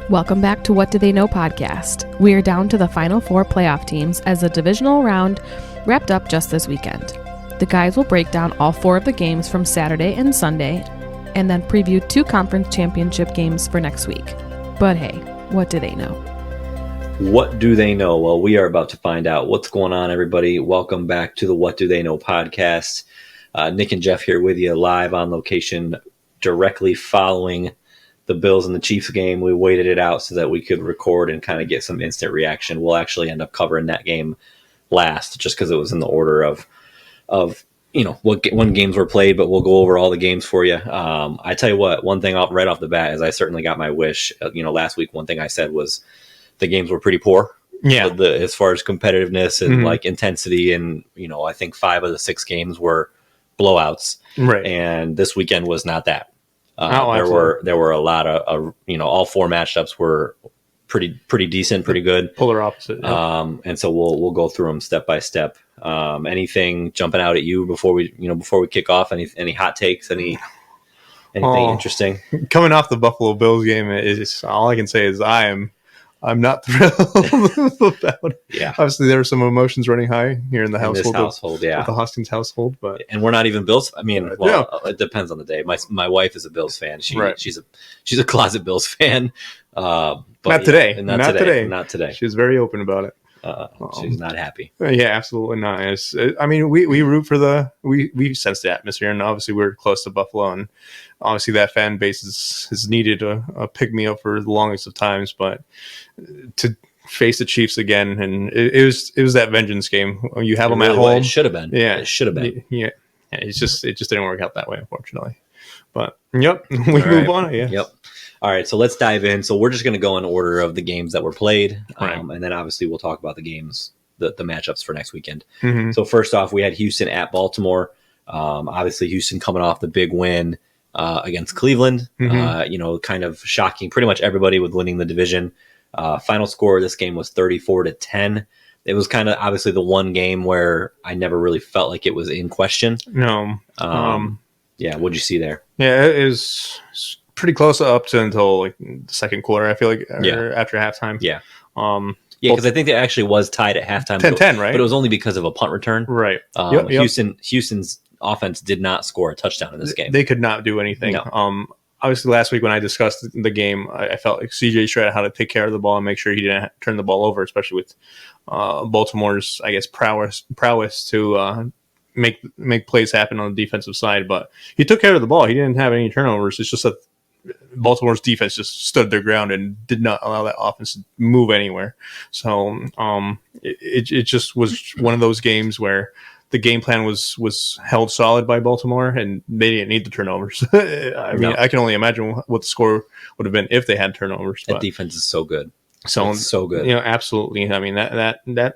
Welcome back to What Do They Know podcast. We are down to the final 4 playoff teams as the divisional round wrapped up just this weekend. The guys will break down all 4 of the games from Saturday and Sunday and then preview 2 conference championship games for next week. But hey, what do they know? What do they know? Well, we are about to find out. What's going on, everybody? Welcome back to the What Do They Know podcast. Nick and Jeff here with you live on location directly following the Bills and the Chiefs game. We waited it out so that we could record and kind of get some instant reaction. We'll actually end up covering that game last just because it was in the order of when games were played, but we'll go over all the games for you. I tell you what, one thing right off the bat is I certainly got my wish. Last week, one thing I said was the games were pretty poor. Yeah. As far as competitiveness and like intensity. And, I think 5 of the 6 games were blowouts. Right. And this weekend was not that. There were a lot of all 4 matchups were pretty decent, pretty good. Polar opposite. Yeah. And so we'll go through them step by step. Anything jumping out at you before we kick off? Any hot takes? Anything interesting? Coming off the Buffalo Bills game, is all I can say is I'm not thrilled about it. Yeah. Obviously, there were some emotions running high here in the household. Yeah. The Hoskins household, and we're not even Bills. I mean, It depends on the day. My wife is a Bills fan. She's a closet Bills fan. Not today. Not today. She was very open about it. She's not happy. Yeah, absolutely not. We root for we sense the atmosphere, and obviously we're close to Buffalo, and obviously that fan base has needed a pick me up for the longest of times. But to face the Chiefs again, and it was that vengeance game. You have them at home. It should have been. Yeah, it should have been. Yeah, it just didn't work out that way, unfortunately. But yep, move on. Yeah. Yep. All right, so let's dive in. So we're just going to go in order of the games that were played, right. And then obviously we'll talk about the games, the matchups for next weekend. Mm-hmm. So first off, we had Houston at Baltimore. Obviously, Houston coming off the big win against Cleveland. Mm-hmm. Kind of shocking pretty much everybody with winning the division. Final score of this game was 34-10. It was kind of obviously the one game where I never really felt like it was in question. No. Yeah, what'd you see there? Yeah, it was pretty close up to until like the second quarter, I feel like, after halftime. Yeah. Because I think it actually was tied at halftime. 10-10, right? But it was only because of a punt return. Right. Houston's offense did not score a touchdown in this game. They could not do anything. No. Obviously, last week when I discussed the game, I felt like CJ Stroud had to take care of the ball and make sure he didn't turn the ball over, especially with Baltimore's, I guess, prowess to make plays happen on the defensive side. But he took care of the ball. He didn't have any turnovers. It's just that Baltimore's defense just stood their ground and did not allow that offense to move anywhere. So it just was one of those games where the game plan was held solid by Baltimore, and they didn't need the turnovers. I can only imagine what the score would have been if they had turnovers. That defense is so good. It's so good. Absolutely. I mean, that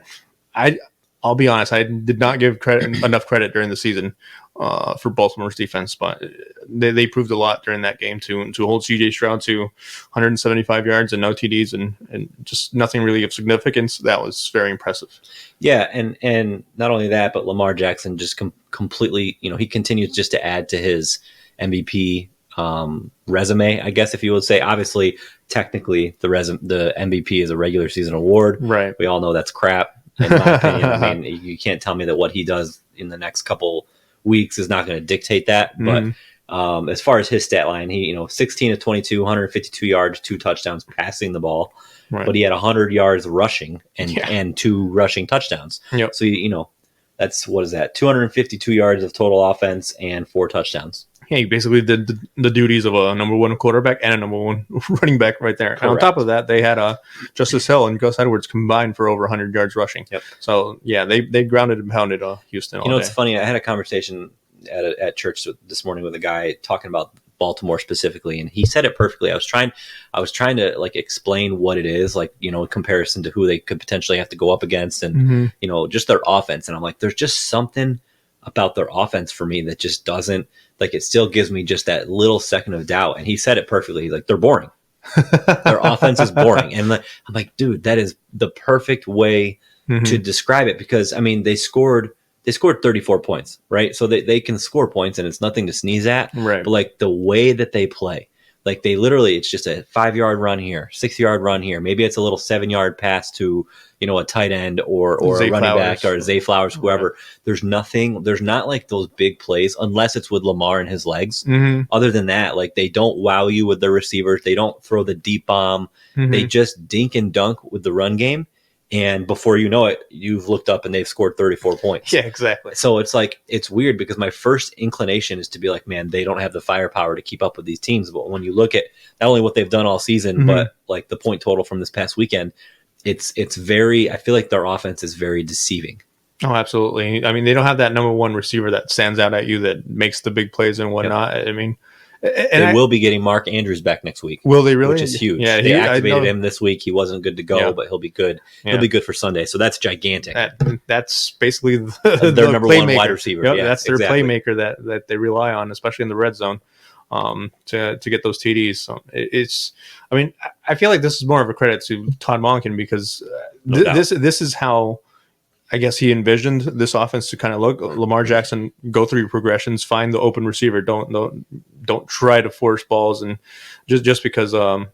I'll be honest, I did not give enough credit during the season for Baltimore's defense, but they proved a lot during that game to hold CJ Stroud to 175 yards and no TDs and just nothing really of significance. That was very impressive. Yeah, and not only that, but Lamar Jackson just completely, he continues just to add to his MVP resume, I guess, if you would say. Obviously, technically, the MVP is a regular season award. Right. We all know that's crap. In my opinion, I mean, you can't tell me that what he does in the next couple weeks is not going to dictate that. Mm-hmm. But as far as his stat line, he 16 of 22, 152 yards, 2 touchdowns passing the ball. Right. But he had 100 yards rushing and 2 rushing touchdowns. Yep. So that's 252 yards of total offense and 4 touchdowns. Yeah, he basically did the duties of a number 1 quarterback and a number 1 running back right there. Correct. And on top of that, they had Justice Hill and Gus Edwards combined for over 100 yards rushing. Yep. So, yeah, they grounded and pounded Houston all day. It's funny. I had a conversation at church this morning with a guy talking about Baltimore specifically, and he said it perfectly. I was trying to like explain what it is, like, in comparison to who they could potentially have to go up against and, just their offense. And I'm like, there's just something about their offense for me that just doesn't, like, it still gives me just that little second of doubt. And he said it perfectly. Like, they're boring. Their offense is boring. And I'm like, dude, that is the perfect way to describe it, because I mean, they scored 34 points, right? So they can score points and it's nothing to sneeze at. Right. But like the way that they play, Like they literally, it's just a 5-yard run here, 6-yard run here. Maybe it's a little 7-yard pass to, a tight end or a running back or Zay Flowers, whoever. There's nothing. There's not like those big plays unless it's with Lamar and his legs. Other than that, like they don't wow you with their receivers. They don't throw the deep bomb. They just dink and dunk with the run game. And before you know it, you've looked up and they've scored 34 points. Yeah, exactly. So it's like, it's weird because my first inclination is to be like, man, they don't have the firepower to keep up with these teams. But when you look at not only what they've done all season, but like the point total from this past weekend, it's very, I feel like their offense is very deceiving. Oh, absolutely. I mean, they don't have that number one receiver that stands out at you that makes the big plays and whatnot. Yep. I mean, they will be getting Mark Andrews back next week. Will they really? Which is huge. Yeah, they activated him this week. He wasn't good to go, but he'll be good. Yeah. He'll be good for Sunday. So that's gigantic. That's basically their number one wide receiver. Yep, yeah, that's their playmaker that they rely on, especially in the red zone, to get those TDs. So it's. I mean, I feel like this is more of a credit to Todd Monken because this is how. I guess he envisioned this offense to kind of look. Lamar Jackson, go through your progressions, find the open receiver. Don't try to force balls, and just because I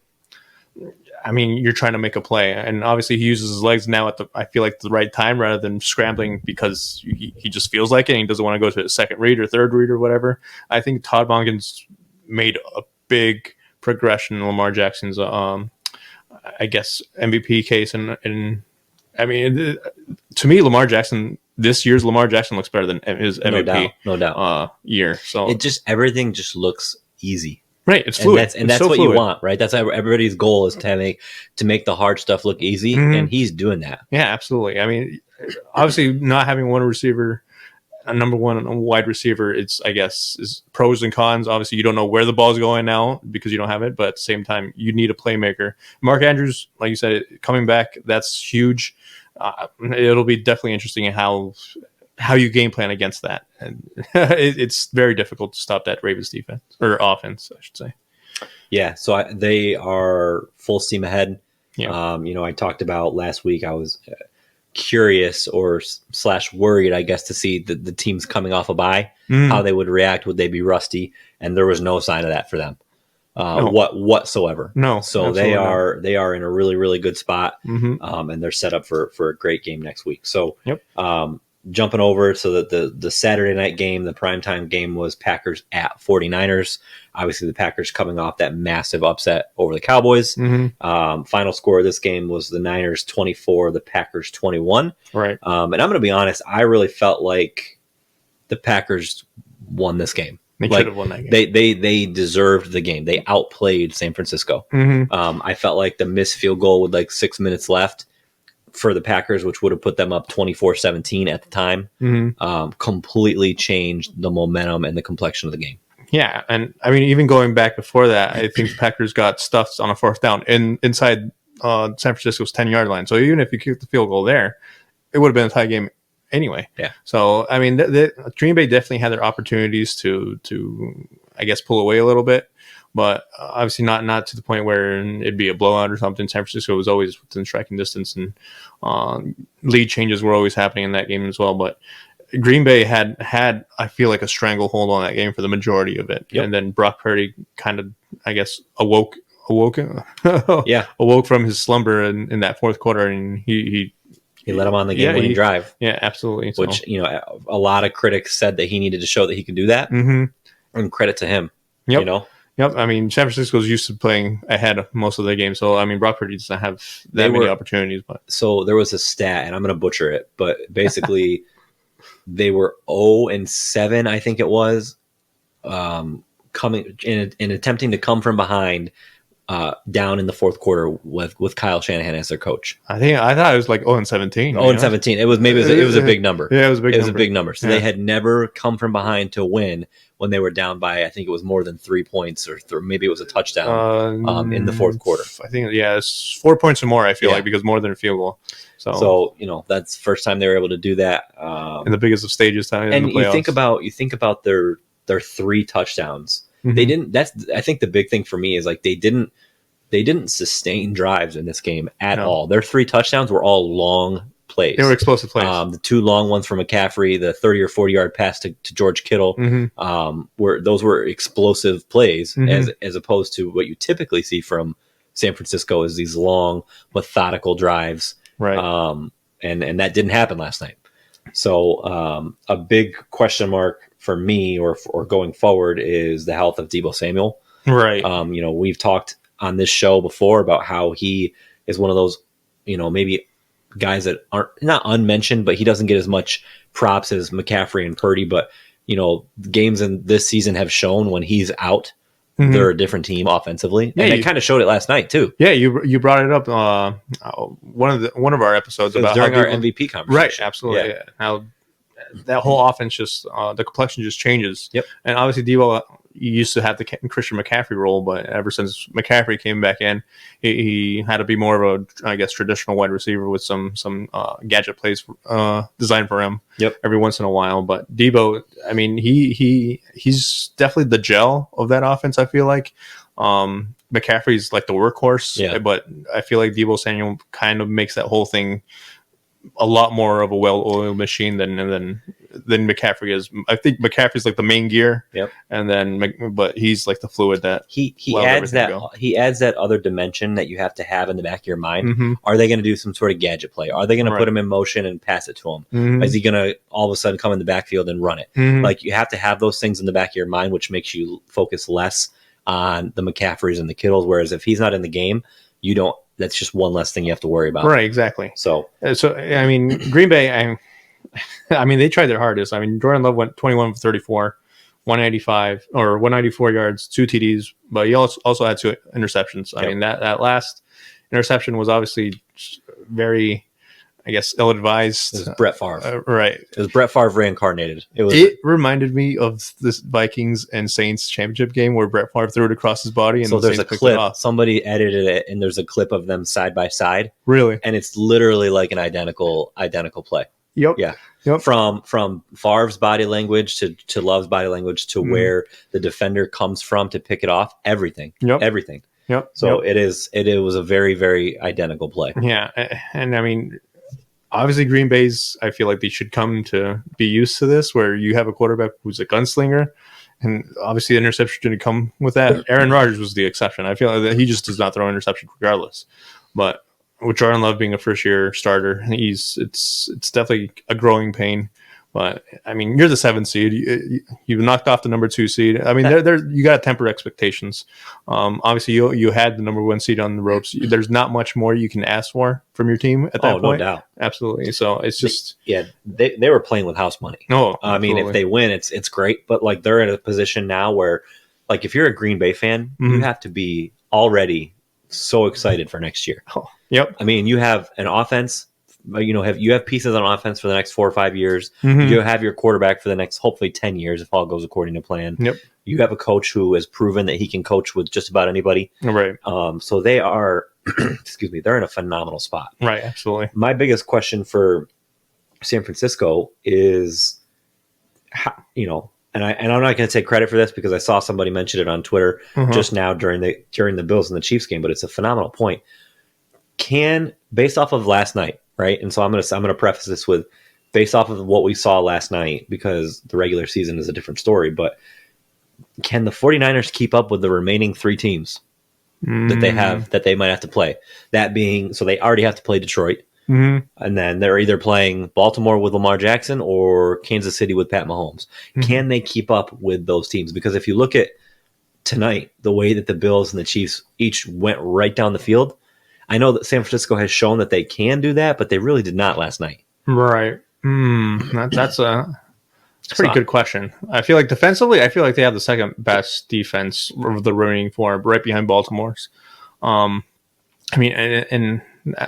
mean you're trying to make a play, and obviously he uses his legs now at I feel like the right time rather than scrambling because he just feels like it and he doesn't want to go to a second read or third read or whatever. I think Todd Monken's made a big progression in Lamar Jackson's I guess MVP case and. I mean, to me, this year's Lamar Jackson looks better than his MVP no doubt. Year. So everything just looks easy. Right, it's fluid. And that's so what fluid. You want, right? That's everybody's goal is to make the hard stuff look easy, and he's doing that. Yeah, absolutely. I mean, obviously, not having one receiver, a number one wide receiver, it's I guess is pros and cons. Obviously, you don't know where the ball's going now because you don't have it, but at the same time, you need a playmaker. Mark Andrews, like you said, coming back, that's huge. It'll be definitely interesting in how you game plan against that, and it's very difficult to stop that Ravens defense or offense, I should say. Yeah, so they are full steam ahead. Yeah. I talked about last week. I was curious or / worried, I guess, to see the teams coming off a bye, how they would react. Would they be rusty? And there was no sign of that for them. Whatsoever. No. So they are in a really, really good spot, and they're set up for a great game next week. So jumping over, so that the Saturday night game, the primetime game was Packers at 49ers. Obviously, the Packers coming off that massive upset over the Cowboys. Final score of this game was the Niners 24, the Packers 21. Right. And I'm going to be honest, I really felt like the Packers won this game. They should have won that game. They deserved the game. They outplayed San Francisco. I felt like the missed field goal with like 6 minutes left for the Packers, which would have put them up 24-17 at the time, completely changed the momentum and the complexion of the game. Yeah, and I mean, even going back before that, I think the Packers got stuffed on a fourth down inside San Francisco's 10-yard line. So even if you kicked the field goal there, it would have been a tie game anyway. Yeah. So I mean, Green Bay definitely had their opportunities to I guess pull away a little bit, but obviously not to the point where it'd be a blowout or something. San Francisco was always within striking distance, and lead changes were always happening in that game as well. But Green Bay had I feel like a stranglehold on that game for the majority of it, and then Brock Purdy kind of I guess awoke from his slumber in that fourth quarter, and he let him on the game-winning drive. Yeah, absolutely. Which, a lot of critics said that he needed to show that he could do that. And credit to him. Yep. I mean, San Francisco's used to playing ahead of most of their games. So, I mean, Brock Purdy doesn't have that many opportunities. But so there was a stat, and I'm going to butcher it, but basically they were 0-7, I think it was, coming in attempting to come from behind down in the fourth quarter with Kyle Shanahan as their coach. I thought it was like 0-17. 0-17. It was a big number. Yeah, it was a big number. A big number. So they had never come from behind to win when they were down by, I think it was more than 3 points, or maybe it was a touchdown in the fourth quarter. I think it's 4 points or more. I feel like, because more than a field goal. So that's the first time they were able to do that. In the biggest of stages, time. And you think about their 3 touchdowns. They didn't. I think the big thing for me is like they didn't sustain drives in this game at all. Their 3 touchdowns were all long plays. They were explosive plays. The 2 long ones from McCaffrey, the 30 or 40-yard pass to George Kittle, those were explosive plays as opposed to what you typically see from San Francisco is these long, methodical drives. Right. And that didn't happen last night. So a big question mark for me or going forward is the health of Deebo Samuel. Right. We've talked on this show before about how he is one of those, maybe guys that aren't not unmentioned, but he doesn't get as much props as McCaffrey and Purdy. But, games in this season have shown when he's out, they're a different team offensively. Yeah, and they kind of showed it last night too. Yeah, you brought it up one of our episodes about during our MVP conversation. Right, absolutely. Yeah. How that whole offense just the complexion just changes. Yep. And obviously Deebo used to have the Christian McCaffrey role, but ever since McCaffrey came back in, he had to be more of a, I guess, traditional wide receiver with some gadget plays designed for him. Yep. Every once in a while. But Deebo, I mean, he's definitely the gel of that offense. I feel like McCaffrey's like the workhorse, but I feel like Deebo Samuel kind of makes that whole thing a lot more of a well-oiled machine than McCaffrey is. I think McCaffrey's like the main gear, and but he's like the fluid that he adds that other dimension that you have to have in the back of your mind. Are they going to do some sort of gadget play? Are they going to put him in motion and pass it to him? Is he going to all of a sudden come in the backfield and run it? Like, you have to have those things in the back of your mind, which makes you focus less on the McCaffreys and the Kittles. Whereas if he's not in the game, you don't. That's just one less thing you have to worry about. Right, exactly. So I mean, Green Bay, I mean, they tried their hardest. I mean, Jordan Love went 21 for 34, 194 yards, 2 TDs, but he also had 2 interceptions. I mean, that last interception was obviously very, I guess, ill-advised. It was Brett Favre. Right. It was Brett Favre reincarnated. It reminded me of this Vikings and Saints championship game where Brett Favre threw it across his body. And so there's a clip. Somebody edited it, and there's a clip of them side by side. Really? And it's literally like an identical play. Yep. Yeah. Yep. From Favre's body language to Love's body language to where the defender comes from to pick it off. Everything. Yep. Everything. Yep. So it was a very, very identical play. Yeah. And I mean, obviously, Green Bay's, I feel like they should come to be used to this, where you have a quarterback who's a gunslinger, and obviously the interception didn't come with that. Aaron Rodgers was the exception. I feel like that he just does not throw an interception regardless. But with Jordan Love being a first-year starter, it's definitely a growing pain. But I mean, you're the 7th seed. You knocked off the number 2 seed. I mean, you got to temper expectations. Obviously, you had the number 1 seed on the ropes. There's not much more you can ask for from your team at that point. No doubt, absolutely. So it's just they were playing with house money. No, I mean, if they win, it's great. But like, they're in a position now where, like, if you're a Green Bay fan, you have to be already so excited for next year. Oh, yep. I mean, you have an offense. You have pieces on offense for the next 4 or 5 years. You have your quarterback for the next, hopefully, 10 years if all goes according to plan. Yep. You have a coach who has proven that he can coach with just about anybody. Right. So they are, excuse me, they're in a phenomenal spot. Right. Absolutely. My biggest question for San Francisco is, how, and I'm not going to take credit for this because I saw somebody mention it on Twitter just now during the Bills and the Chiefs game, but it's a phenomenal point. Based off of last night, right? And so I'm going to preface this with, based off of what we saw last night, because the regular season is a different story, but can the 49ers keep up with the remaining 3 teams that they might have to play? That being, so they already have to play Detroit, and then they're either playing Baltimore with Lamar Jackson or Kansas City with Pat Mahomes. Can they keep up with those teams? Because if you look at tonight, the way that the Bills and the Chiefs each went right down the field, I know that San Francisco has shown that they can do that, but they really did not last night. Right. That's a pretty good question. I feel like defensively, they have the second best defense of the remaining 4, right behind Baltimore's. I mean, and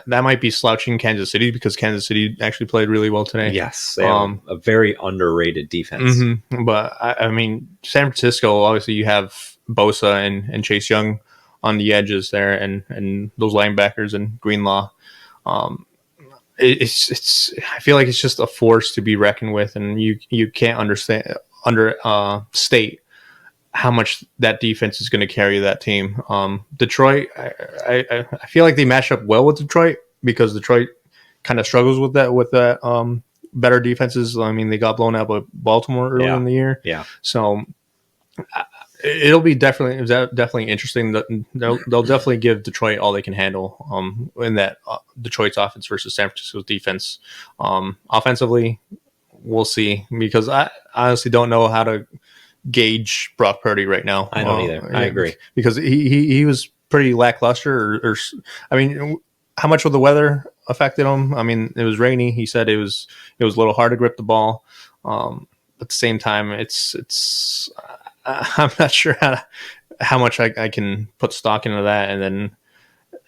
that might be slouching Kansas City because Kansas City actually played really well today. Yes, they have a very underrated defense. But I mean, San Francisco, obviously you have Bosa and Chase Young on the edges there, and those linebackers and Greenlaw. It's I feel like it's just a force to be reckoned with, and you can't state how much that defense is going to carry that team. Detroit, I feel like they match up well with Detroit because Detroit kind of struggles with that better defenses. I mean, they got blown out by Baltimore early in the year. Yeah. So it'll be definitely interesting. They'll definitely give Detroit all they can handle in that Detroit's offense versus San Francisco's defense. Offensively, we'll see, because I honestly don't know how to gauge Brock Purdy right now. I don't either. I agree, because he was pretty lackluster. Or I mean, how much of the weather affected him? I mean, it was rainy. He said it was a little hard to grip the ball. At the same time, it's I'm not sure how much I can put stock into that. And then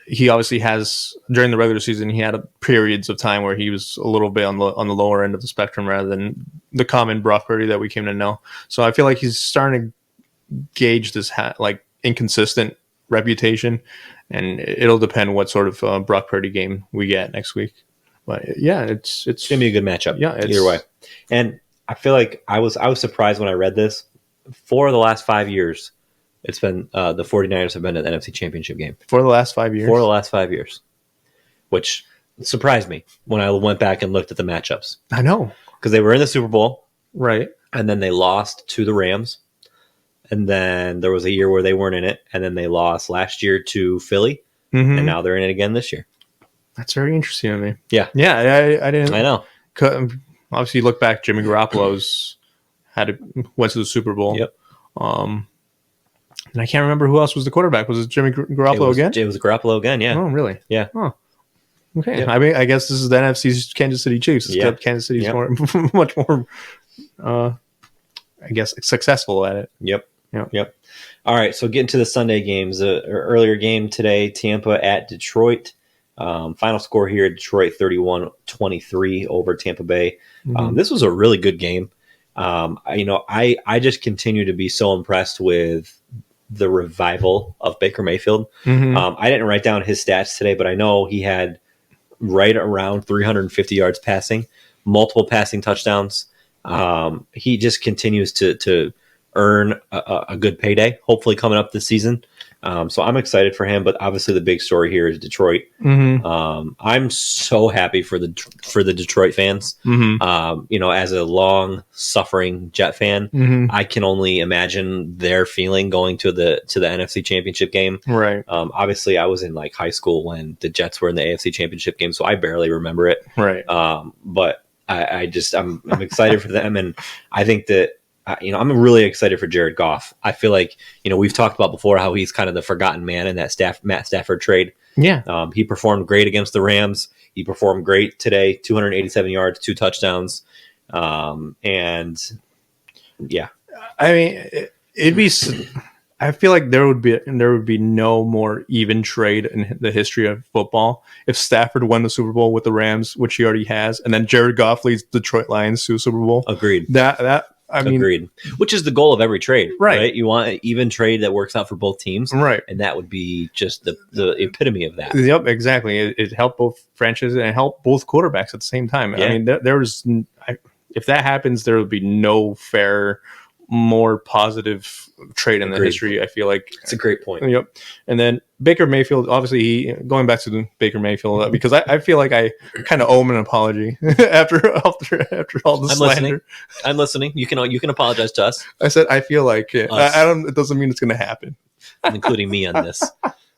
he obviously has, during the regular season, he had periods of time where he was a little bit on the lower end of the spectrum rather than the common Brock Purdy that we came to know. So I feel like he's starting to gauge this inconsistent reputation, and it'll depend what sort of Brock Purdy game we get next week. But yeah, it's gonna be a good matchup. Yeah, either way. And I feel like I was surprised when I read this. 4 of the last 5 years, it's been the 49ers have been at the NFC Championship game. For the last 5 years? 4 of the last 5 years, which surprised me when I went back and looked at the matchups. I know. Because they were in the Super Bowl. Right. And then they lost to the Rams. And then there was a year where they weren't in it. And then they lost last year to Philly. Mm-hmm. And now they're in it again this year. That's very interesting to me. Yeah. Yeah, I didn't. I know. Obviously, you look back, Jimmy Garoppolo's went to the Super Bowl. Yep. And I can't remember who else was the quarterback. Was it Jimmy Garoppolo again? It was Garoppolo again, yeah. Oh, really? Yeah. Oh. Okay. Yep. I mean, I guess this is the NFC's Kansas City Chiefs. Yep. Kansas City's much more, I guess, successful at it. Yep. All right, so getting to the Sunday games. Earlier game today, Tampa at Detroit. Final score here, Detroit 31-23 over Tampa Bay. Mm-hmm. This was a really good game. I just continue to be so impressed with the revival of Baker Mayfield. Mm-hmm. I didn't write down his stats today, but I know he had right around 350 yards passing, multiple passing touchdowns. He just continues to earn a good payday, hopefully coming up this season. So I'm excited for him, but obviously the big story here is Detroit. Mm-hmm. I'm so happy for the Detroit fans. Mm-hmm. As a long suffering Jet fan, mm-hmm. I can only imagine their feeling going to the NFC Championship game. Right. Obviously I was in like high school when the Jets were in the AFC Championship game, so I barely remember it. Right. But I'm excited for them, and I think that. I'm really excited for Jared Goff. I feel like, we've talked about before how he's kind of the forgotten man in that Matt Stafford trade. Yeah. He performed great against the Rams. He performed great today, 287 yards, 2 touchdowns. And yeah. I mean, I feel like there would be no more even trade in the history of football if Stafford won the Super Bowl with the Rams, which he already has, and then Jared Goff leads the Detroit Lions to a Super Bowl. Agreed. Agreed. Which is the goal of every trade, right? You want an even trade that works out for both teams, right? And that would be just the epitome of that. Yep, exactly. It helped both franchises and it helped both quarterbacks at the same time. Yeah. I mean, if that happens, there would be no fair, more positive trade in the history. I feel like it's a great point. Yep. And then Baker Mayfield, obviously, going back to the Baker Mayfield, because I feel like I kind of owe him an apology after all the slander. I'm listening. You can apologize to us. I said I feel like it don't. It doesn't mean it's going to happen. Including me on this.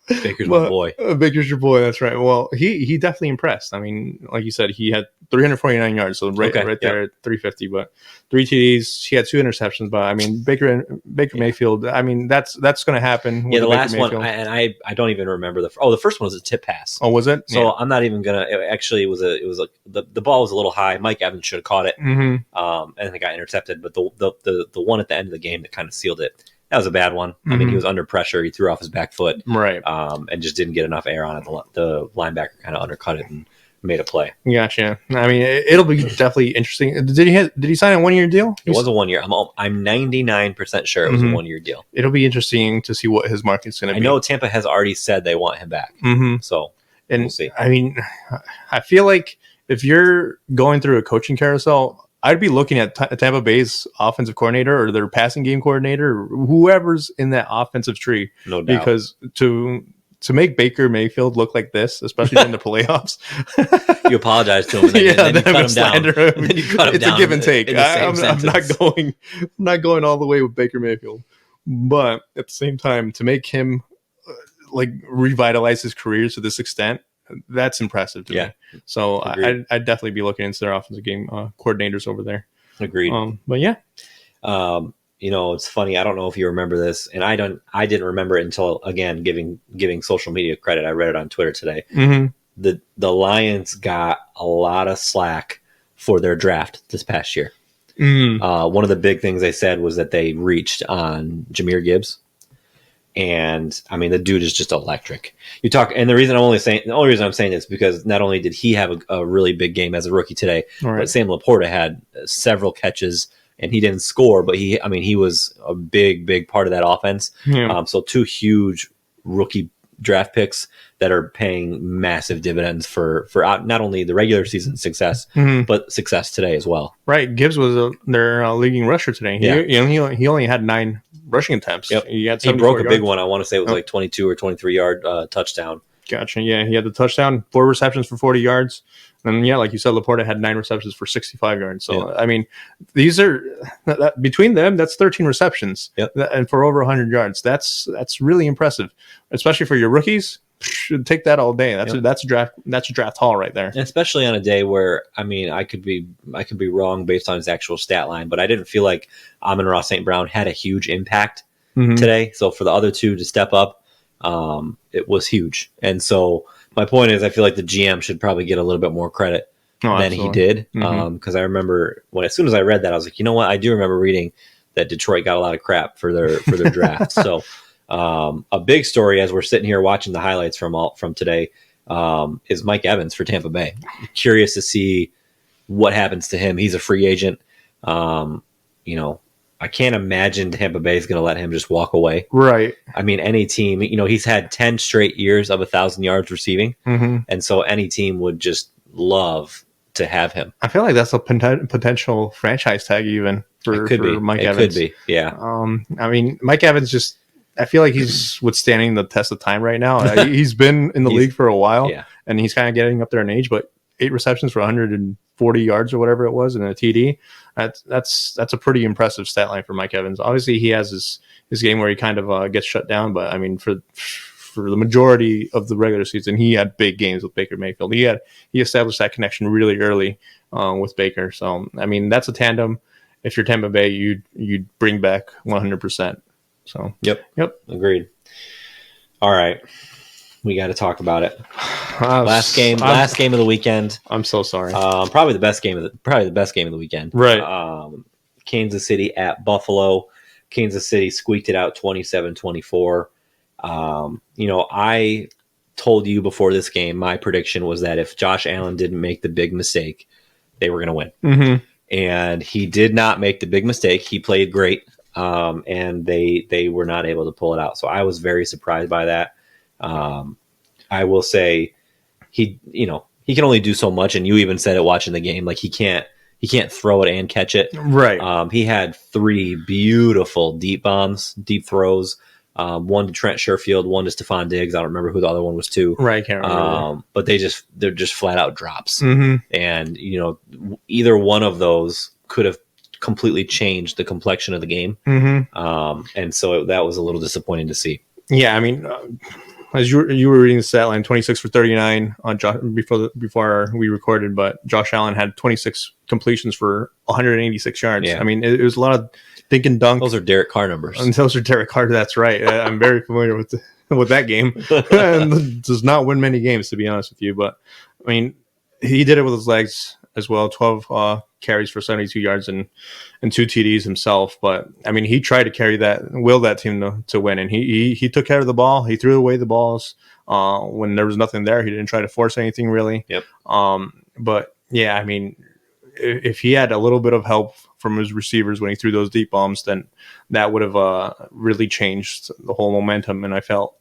Baker's my boy. Baker's your boy. That's right. Well, he definitely impressed. I mean, like you said, he had 349 yards, so right there at 350. But 3 TDs. He had 2 interceptions. But I mean, Baker Mayfield. I mean, that's going to happen. Yeah, the last one, I don't even remember the first one was a tip pass. Oh, was it? So I'm not even gonna. Actually, the ball was a little high. Mike Evans should have caught it. Mm-hmm. And it got intercepted. But the one at the end of the game that kind of sealed it. That was a bad one. Mm-hmm. I mean, he was under pressure. He threw off his back foot, right? And just didn't get enough air on it. The linebacker kind of undercut it and made a play. Gotcha. I mean, it'll be definitely interesting. Did he sign a 1-year deal? It was a 1 year. I'm 99% sure it was a 1-year deal. It'll be interesting to see what his market's going to be. I know Tampa has already said they want him back. Mm-hmm. So we'll see. I mean, I feel like if you're going through a coaching carousel, I'd be looking at Tampa Bay's offensive coordinator or their passing game coordinator, or whoever's in that offensive tree. No doubt. Because to to make Baker Mayfield look like this, especially in the playoffs. You apologize to him, and then you cut him down. Then you cut him It's down a give and take. I'm not going all the way with Baker Mayfield, but at the same time, to make him like revitalize his career to this extent, that's impressive to me. So I'd definitely be looking into their offensive game coordinators over there. Agreed. But yeah. It's funny. I don't know if you remember this, and I didn't remember it until, again, giving social media credit. I read it on Twitter today. Mm-hmm. The Lions got a lot of slack for their draft this past year. One of the big things they said was that they reached on Jahmyr Gibbs. And I mean, the dude is just electric. And the only reason I'm saying this is because not only did he have a really big game as a rookie today, but Sam Laporta had several catches, and he didn't score, but he was a big part of that offense. Yeah. So 2 huge rookie draft picks that are paying massive dividends for not only the regular season success, but success today as well. Right. Gibbs was their leading rusher today. He only had 9 rushing attempts. Yep. He broke a big one. I want to say it was like 22 or 23 yard touchdown. Gotcha. Yeah, he had the touchdown, 4 receptions for 40 yards. And yeah, like you said, Laporta had 9 receptions for 65 yards. So, I mean, these are between them, that's 13 receptions. Yep. And for over 100 yards. That's really impressive, especially for your rookies. Should take that all day. That's a draft haul right there. And especially on a day where, I mean, I could be wrong based on his actual stat line, but I didn't feel like Amon-Ra St. Brown had a huge impact today. So for the other 2 to step up, it was huge. And so my point is, I feel like the GM should probably get a little bit more credit than he did. Because I remember as soon as I read that, I was like, you know what? I do remember reading that Detroit got a lot of crap for their draft. So a big story as we're sitting here watching the highlights from today is Mike Evans for Tampa Bay. Curious to see what happens to him. He's a free agent. I can't imagine Tampa Bay is going to let him just walk away. Right. I mean, any team, he's had 10 straight years of 1,000 yards receiving. And so any team would just love to have him. I feel like that's a potential franchise tag even for Mike Evans. It could be, yeah. I mean, Mike Evans I feel like he's withstanding the test of time right now. He's been in the league for a while, and he's kind of getting up there in age, but 8 receptions for 140 yards or whatever it was, and a TD. That's a pretty impressive stat line for Mike Evans. Obviously, he has his game where he kind of gets shut down, but I mean, for the majority of the regular season, he had big games with Baker Mayfield. He established that connection really early with Baker. So I mean, that's a tandem. If you're Tampa Bay, you'd bring back 100%. So yep, agreed. All right. We got to talk about it. Last game of the weekend. I'm so sorry. Probably the best game of the weekend. Right. Kansas City at Buffalo. Kansas City squeaked it out 27-24. I told you before this game, my prediction was that if Josh Allen didn't make the big mistake, they were going to win. And he did not make the big mistake. He played great, and they were not able to pull it out. So I was very surprised by that. I will say he can only do so much, and you even said it watching the game. Like he can't throw it and catch it. Right. He had 3 beautiful deep throws. One to Trent Sherfield, one to Stephon Diggs. I don't remember who the other one was to. Right, can't remember. But they're just flat out drops. And either one of those could have completely changed the complexion of the game. And so that was a little disappointing to see. Yeah, I mean, as you were reading the stat line, 26 for 39 on before we recorded, but Josh Allen had 26 completions for 186 yards. Yeah. I mean, it was a lot of dink and dunk. Those are Derek Carr numbers. And those are Derek Carr. That's right. I'm very familiar with that game. And does not win many games, to be honest with you. But I mean, he did it with his legs as well. 12 carries for 72 yards and 2 TDs himself. But I mean, he tried to will that team to win, and he took care of the ball. He threw away the balls when there was nothing there. He didn't try to force anything really. Yep. But yeah, I mean, if he had a little bit of help from his receivers when he threw those deep bombs, then that would have really changed the whole momentum. And I felt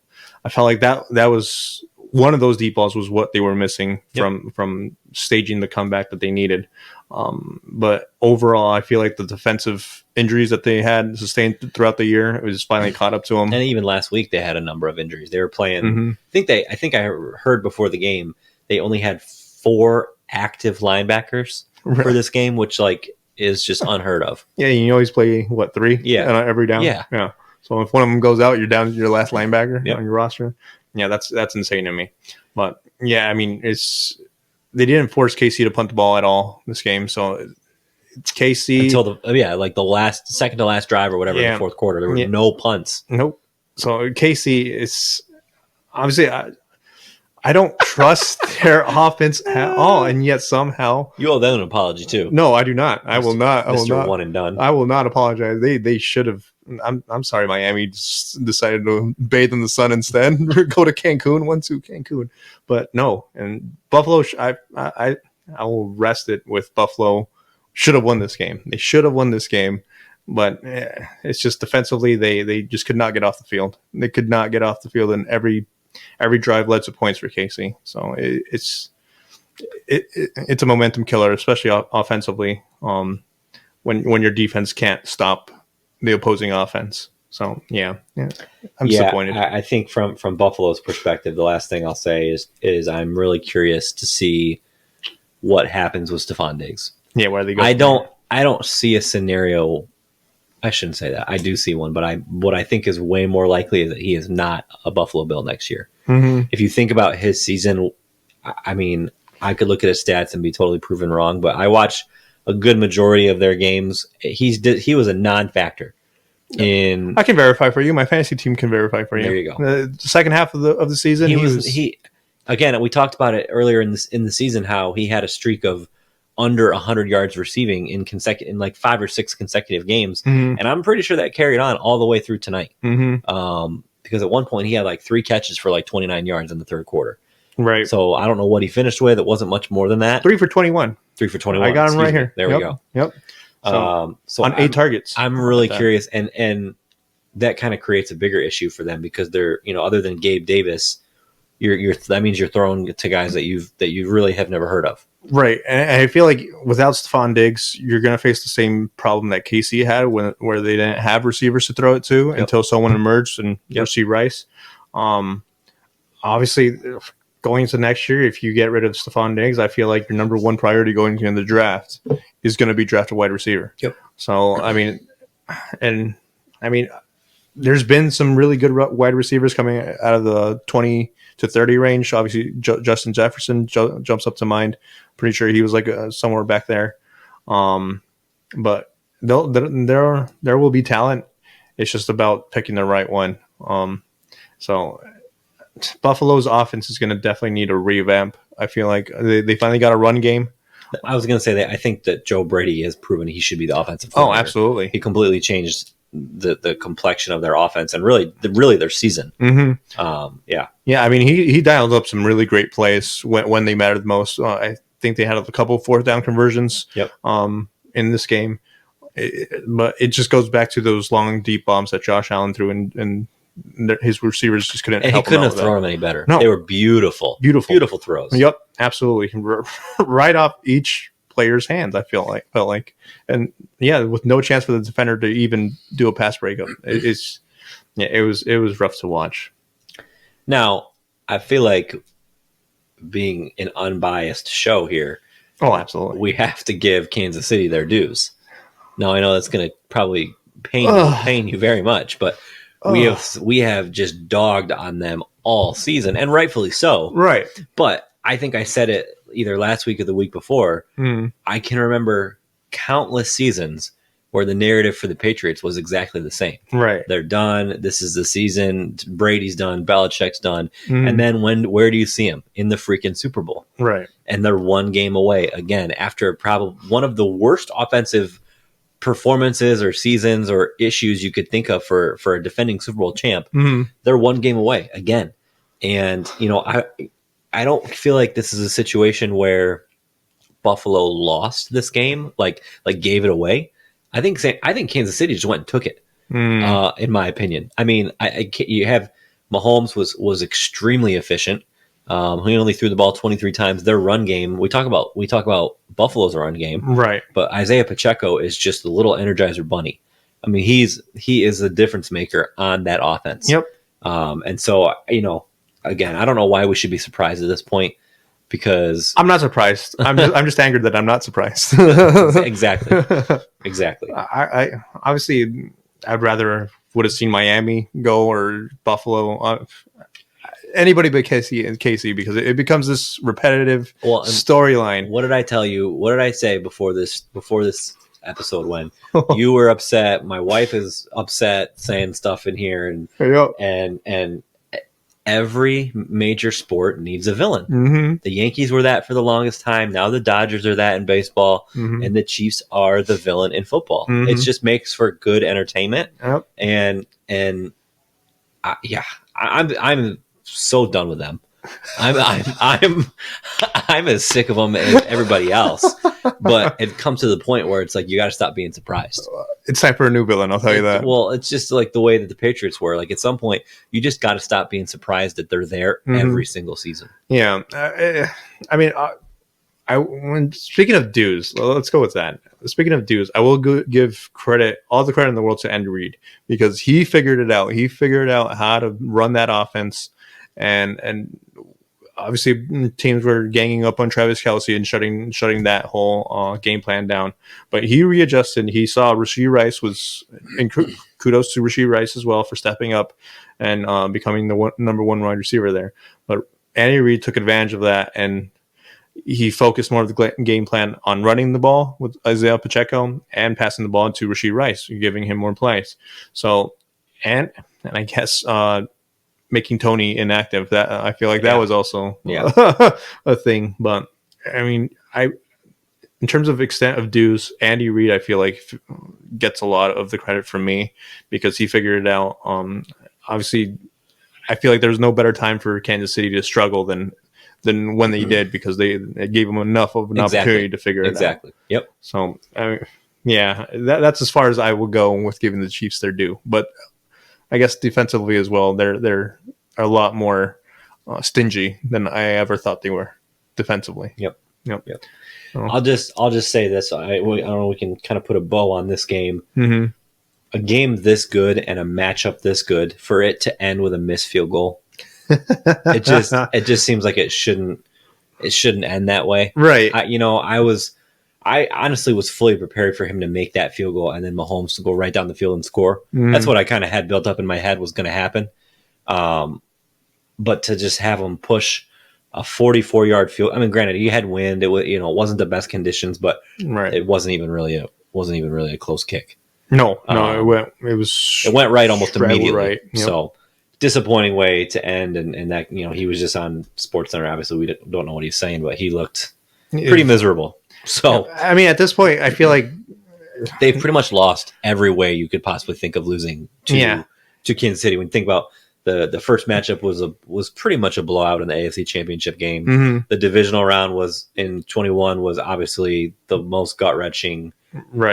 like that was one of those deep balls was what they were missing from staging the comeback that they needed. But overall, I feel like the defensive injuries that they had sustained throughout the year, it was finally caught up to them. And even last week, they had a number of injuries. They were playing. I think I heard before the game they only had 4 active linebackers for this game, which is just unheard of. Yeah, you always play 3? Yeah, every down. Yeah. So if one of them goes out, you're down to your last linebacker on your roster. Yeah, that's insane to me. But yeah, I mean, they didn't force KC to punt the ball at all this game. So it's KC until the second to last drive or whatever in the fourth quarter. There were no punts. Nope. So KC is obviously I don't trust their offense at all, and yet somehow you owe them an apology too. No, I do not. I will not. Mr. One and Done. I will not apologize. They should have. I'm sorry, Miami decided to bathe in the sun instead. Go to Cancun, 1-2 Cancun, but no. And Buffalo, I will rest it with Buffalo. Should have won this game. They should have won this game, but it's just defensively they just could not get off the field. They could not get off the field, and every drive led to points for KC. So it's a momentum killer, especially offensively. When your defense can't stop the opposing offense. So yeah, I'm disappointed. I think from Buffalo's perspective, the last thing I'll say is I'm really curious to see what happens with Stephon Diggs. Yeah, where they go. I don't see a scenario. I shouldn't say that. I do see one, but what I think is way more likely is that he is not a Buffalo Bill next year. Mm-hmm. If you think about his season, I mean, I could look at his stats and be totally proven wrong, but I watched a good majority of their games. He was a non-factor. I can verify for you. My fantasy team can verify for you. There you go. The second half of the season, he again. We talked about it earlier in the season how he had a streak of under 100 yards receiving in 5 or 6 consecutive games, and I'm pretty sure that carried on all the way through tonight. Because at one point he had 3 catches for 29 yards in the third quarter. Right. So I don't know what he finished with. It wasn't much more than that. 3 for 21. 3 for 21. I got him right here. There we go. Yep. So on 8 targets. I'm really curious, and that kind of creates a bigger issue for them because they're, other than Gabe Davis, that means you're throwing to guys that you really have never heard of. Right, and I feel like without Stephon Diggs, you're going to face the same problem that KC had where they didn't have receivers to throw it to until someone emerged and Rasheed Rice. Obviously, going into next year, if you get rid of Stephon Diggs, I feel like your number one priority going into the draft is going to be draft a wide receiver. Yep. So, I mean, there's been some really good wide receivers coming out of the 20 to 30 range. Obviously, Justin Jefferson jumps up to mind. Pretty sure he was somewhere back there. But there will be talent. It's just about picking the right one. So Buffalo's offense is going to definitely need a revamp. I feel like they finally got a run game. I was going to say that I think that Joe Brady has proven he should be the offensive coordinator. Oh, absolutely. He completely changed the complexion of their offense and really their season. Mm-hmm. Yeah. I mean, he dialed up some really great plays when they mattered the most. I think they had a couple of 4th down conversions. Yep. In this game, but it just goes back to those long deep bombs that Josh Allen threw, and his receivers just couldn't. And help he couldn't him have thrown them any better. No, they were beautiful throws. Yep, absolutely, right off each player's hands. I felt like, and with no chance for the defender to even do a pass breakup. It was rough to watch. Now, I feel like being an unbiased show here. Oh, absolutely. We have to give Kansas City their dues. Now, I know that's going to probably pain you very much, but we have just dogged on them all season, and rightfully so. Right. But I think I said it either last week or the week before. I can remember countless seasons where the narrative for the Patriots was exactly the same. Right. They're done. This is the season. Brady's done. Belichick's done. And then where do you see them? In the freaking Super Bowl. Right. And they're one game away again after probably one of the worst offensive performances or seasons or issues you could think of for a defending Super Bowl champ. They're one game away again. And, I don't feel like this is a situation where Buffalo lost this game, like gave it away. I think Kansas City just went and took it. In my opinion, I mean, you have Mahomes was extremely efficient. He only threw the ball 23 times. Their run game, we talk about Buffalo's run game, Right. But Isaiah Pacheco is just a little Energizer bunny. I mean, he is a difference maker on that offense. Yep. And so, again, I don't know why we should be surprised at this point, because I'm not surprised. I'm just angered that I'm not surprised. Exactly. I obviously I'd rather would have seen Miami go or Buffalo. Anybody but Casey, because it becomes this repetitive storyline. What did I tell you? What did I say before this episode when you were upset? My wife is upset, saying stuff in here, and every major sport needs a villain. Mm-hmm. The Yankees were that for the longest time. Now the Dodgers are that in baseball, and the Chiefs are the villain in football. It just makes for good entertainment. Yep. And I'm so done with them. I'm as sick of them as everybody else. But it comes to the point where it's like you got to stop being surprised. It's time for a new villain. I'll tell you that. Well, it's just like the way that the Patriots were. Like at some point, you just got to stop being surprised that they're there every single season. Yeah, I mean, when speaking of dues, let's go with that. Speaking of dues, I will give all the credit in the world to Andy Reid, because he figured it out. He figured out how to run that offense. And obviously teams were ganging up on Travis Kelce and shutting that whole game plan down. But he readjusted. He saw Rashee Rice and kudos to Rashee Rice as well for stepping up and becoming the number one wide receiver there. But Andy Reid took advantage of that, and he focused more of the game plan on running the ball with Isaiah Pacheco and passing the ball to Rashee Rice, giving him more plays. So, and I guess making Tony inactive, that I feel like that was also a thing. But I mean, in terms of extent of dues, Andy Reid, I feel like gets a lot of the credit from me, because he figured it out. Obviously, I feel like there's no better time for Kansas City to struggle than when they did, because it gave them enough of an opportunity to figure it out. Exactly. Yep. So, that's as far as I will go with giving the Chiefs their due. But I guess defensively as well, they're a lot more stingy than I ever thought they were defensively. Yep. So. I'll just say this. I don't know. We can kind of put a bow on this game. Mm-hmm. A game this good and a matchup this good, for it to end with a missed field goal, it just seems like it shouldn't end that way. Right. I honestly was fully prepared for him to make that field goal and then Mahomes to go right down the field and score. That's what I kind of had built up in my head was going to happen. But to just have him push a 44-yard field. I mean, granted, he had wind. It was, it wasn't the best conditions, but it wasn't even really a close kick. No, it went right almost immediately. Right. Yep. So disappointing way to end. And that, he was just on SportsCenter. Obviously, we don't know what he's saying, but he looked pretty miserable. So, I mean, at this point, I feel like they've pretty much lost every way you could possibly think of losing to Kansas City. When you think about the first matchup was pretty much a blowout in the AFC Championship game. Mm-hmm. The divisional round was in 21 was obviously the most gut-wrenching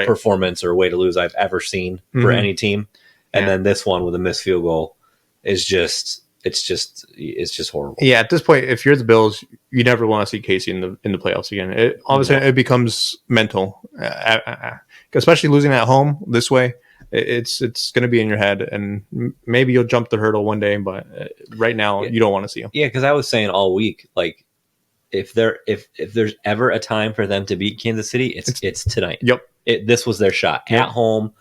performance or way to lose I've ever seen for any team. And then this one with a missed field goal is just horrible. Yeah, at this point, if you're the Bills, you never want to see Casey in the playoffs again. All of a sudden, it becomes mental, especially losing at home this way. It's going to be in your head, and maybe you'll jump the hurdle one day, but right now you don't want to see them. Yeah, because I was saying all week, like if there's ever a time for them to beat Kansas City, it's tonight. Yep, this was their shot at home.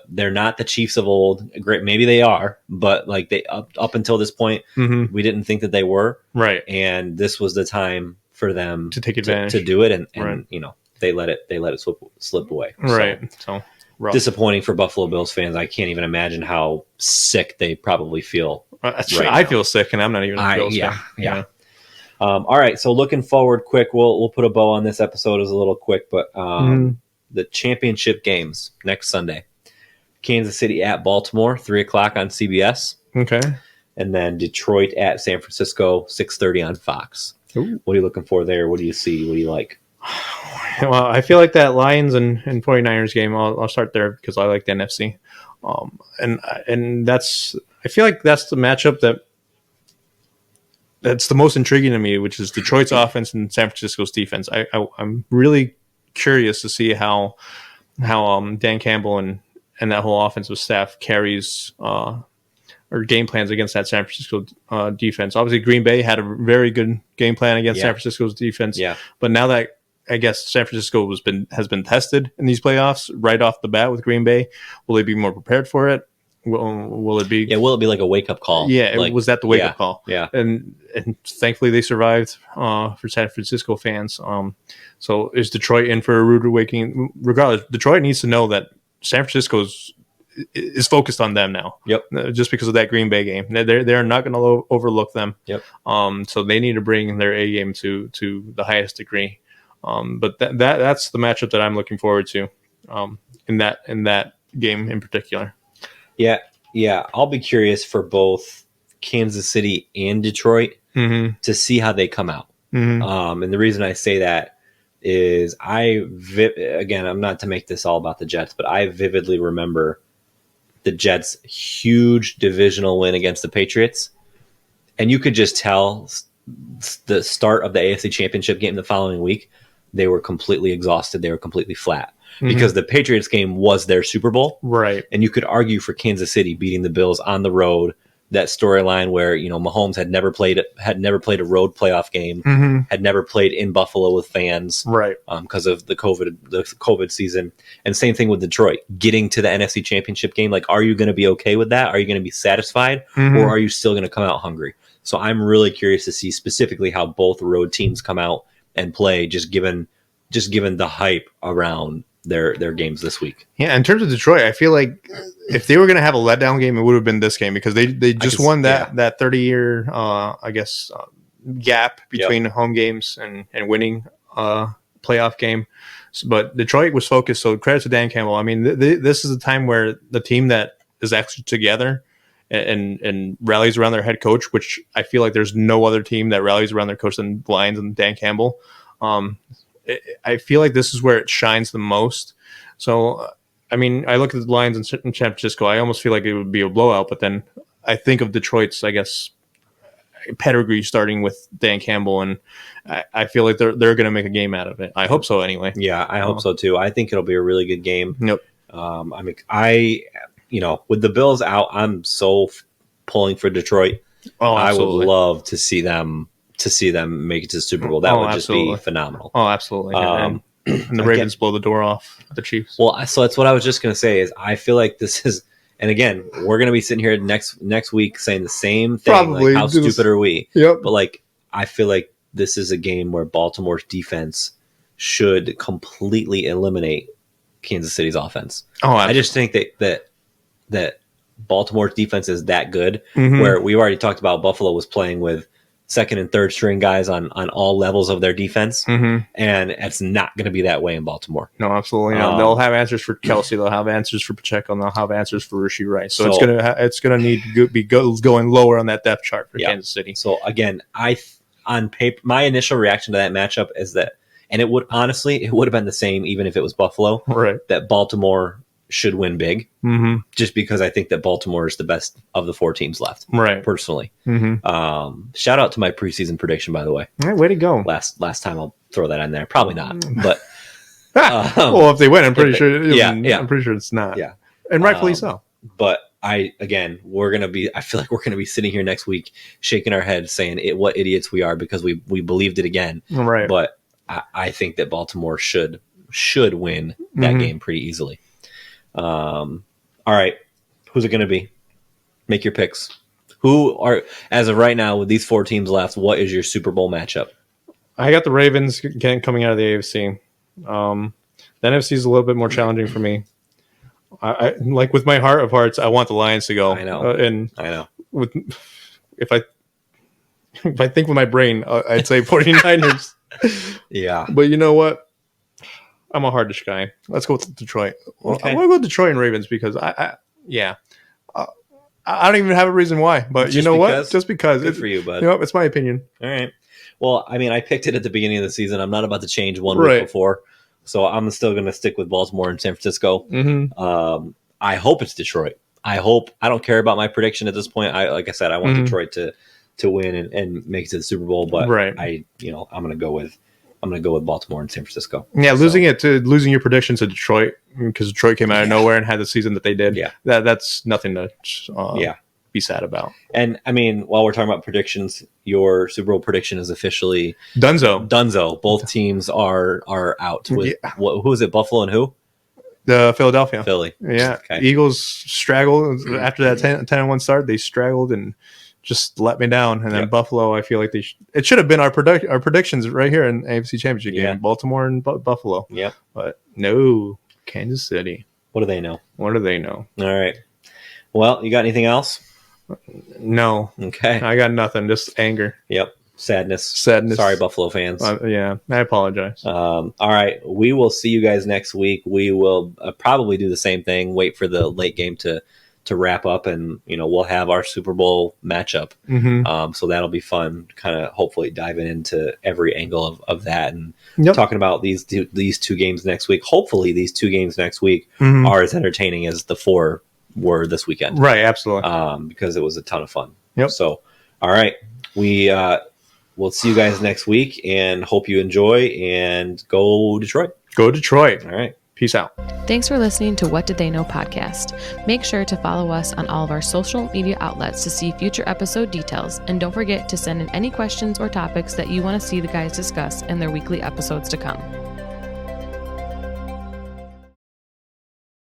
They're not the Chiefs of old. Great, maybe they are, but like they up until this point, we didn't think that they were. Right, and this was the time for them to take advantage to do it, and they let it slip away. Right, so. Rough. Disappointing for Buffalo Bills fans. I can't even imagine how sick they probably feel. I feel sick, and I'm not even a Bills fan. Yeah. All right, so looking forward, quick. We'll put a bow on this episode as a little quick, but the championship games next Sunday: Kansas City at Baltimore, 3:00 on CBS. Okay, and then Detroit at San Francisco, 6:30 on Fox. Ooh. What are you looking for there? What do you see? What do you like? Well, I feel like that Lions and 49ers game, I'll start there because I like the NFC. And I feel like that's the matchup that that's the most intriguing to me, which is Detroit's offense and San Francisco's defense. I'm really curious to see how Dan Campbell and that whole offensive staff carries or game plans against that San Francisco defense. Obviously, Green Bay had a very good game plan against San Francisco's defense. Yeah. But now that I guess San Francisco has been tested in these playoffs right off the bat with Green Bay, will they be more prepared for it? Will it be? Yeah, will it be like a wake up call? Yeah, like, was that the wake up call? Yeah, and thankfully they survived for San Francisco fans. So is Detroit in for a rude awakening? Regardless, Detroit needs to know that San Francisco is focused on them now. Yep. Just because of that Green Bay game, they're not going to overlook them. Yep. So they need to bring their A game to the highest degree. But that's the matchup that I'm looking forward to. In that game in particular. Yeah. I'll be curious for both Kansas City and Detroit to see how they come out. And the reason I say that is again, I'm not to make this all about the Jets, but I vividly remember the Jets' huge divisional win against the Patriots. And you could just tell the start of the AFC Championship game the following week, they were completely exhausted. They were completely flat. Because the Patriots game was their Super Bowl. Right. And you could argue for Kansas City beating the Bills on the road, that storyline where, Mahomes had never played a road playoff game, had never played in Buffalo with fans. Right. Because of the COVID season. And same thing with Detroit, getting to the NFC Championship game. Like, are you going to be okay with that? Are you going to be satisfied? Or are you still going to come out hungry? So I'm really curious to see specifically how both road teams come out and play, just given the hype around their games this week. Yeah, in terms of Detroit, I feel like if they were going to have a letdown game, it would have been this game because they just won that 30-year gap between home games and winning playoff game. But Detroit was focused, so credit to Dan Campbell. I mean, this is a time where the team that is actually together and rallies around their head coach, which I feel like there's no other team that rallies around their coach than the Lions and Dan Campbell. I feel like this is where it shines the most. So, I mean, I look at the Lions in San Francisco. I almost feel like it would be a blowout, but then I think of Detroit's, I guess, pedigree starting with Dan Campbell, and I feel like they're going to make a game out of it. I hope so, anyway. Yeah, I hope so too. I think it'll be a really good game. Yep. I mean, with the Bills out, I'm so pulling for Detroit. Oh, absolutely. I would love to see them make it to the Super Bowl. That would just be phenomenal. Oh, absolutely. And the Ravens blow the door off the Chiefs. Well, so that's what I was just going to say is I feel like this is, and again, we're going to be sitting here next week saying the same thing. Probably. Like, how stupid are we? Yep. But like, I feel like this is a game where Baltimore's defense should completely eliminate Kansas City's offense. Oh, absolutely. I just think that Baltimore's defense is that good, where we've already talked about Buffalo was playing with second and third string guys on all levels of their defense, and it's not going to be that way in Baltimore. No, absolutely not. They'll have answers for Kelsey. They'll have answers for Pacheco, and they'll have answers for Rashee Rice. So it's gonna need to be going lower on that depth chart for Kansas City. So again, on paper, my initial reaction to that matchup is that, and it would have been the same even if it was Buffalo, right? That Baltimore should win big, just because I think that Baltimore is the best of the four teams left, right? Personally, shout out to my preseason prediction, by the way. All right, way to go! Last time, I'll throw that in there. Probably not, but well, if they win, I'm pretty sure. I'm pretty sure it's not. Yeah, and rightfully so. But I feel like we're gonna be sitting here next week shaking our heads saying what idiots we are because we believed it again, right? But I think that Baltimore should win that game pretty easily. All right, who's it going to be? Make your picks. Who are, as of right now, with these four teams left, what is your Super Bowl matchup? I got the Ravens coming out of the AFC. The NFC is a little bit more challenging for me. I like with my heart of hearts, I want the Lions to go. I know. I know. If I think with my brain, I'd say 49ers. Yeah. But you know what? I'm a hardish guy. Let's go with Detroit. Okay. I want to go with Detroit and Ravens because I don't even have a reason why. But you know what? Just because. Good for you, bud. You know, it's my opinion. All right. Well, I mean, I picked it at the beginning of the season. I'm not about to change one week before. So I'm still going to stick with Baltimore and San Francisco. I hope it's Detroit. I don't care about my prediction at this point. Like I said, I want Detroit to to win and make it to the Super Bowl. But Right. I'm going to go with Baltimore and San Francisco. Yeah, losing your predictions to Detroit, because Detroit came out of nowhere and had the season that they did. Yeah. That's nothing to be sad about. And I mean, while we're talking about predictions, your Super Bowl prediction is officially Dunzo. Both teams are out. With who is it? Buffalo and who? The Philadelphia. Philly. Yeah. Okay. Eagles straggled after that 10-1 start. They straggled and just let me down. And then Buffalo, I feel like it should have been our predictions right here in AFC Championship game. Baltimore and Buffalo. Yeah. But no, Kansas City. What do they know? What do they know? All right. Well, you got anything else? No. Okay. I got nothing. Just anger. Yep. Sadness. Sorry, Buffalo fans. Yeah, I apologize. All right. We will see you guys next week. We will probably do the same thing. Wait for the late game to wrap up, and we'll have our Super Bowl matchup. Mm-hmm. So that'll be fun. Kind of hopefully diving into every angle of that and talking about these two games next week. Hopefully, these two games next week are as entertaining as the 4 were this weekend. Right. Absolutely. Because it was a ton of fun. Yep. So, all right. We'll see you guys next week and hope you enjoy, and go Detroit. Go Detroit. All right. Peace out. Thanks for listening to What Did They Know podcast. Make sure to follow us on all of our social media outlets to see future episode details. And don't forget to send in any questions or topics that you want to see the guys discuss in their weekly episodes to come.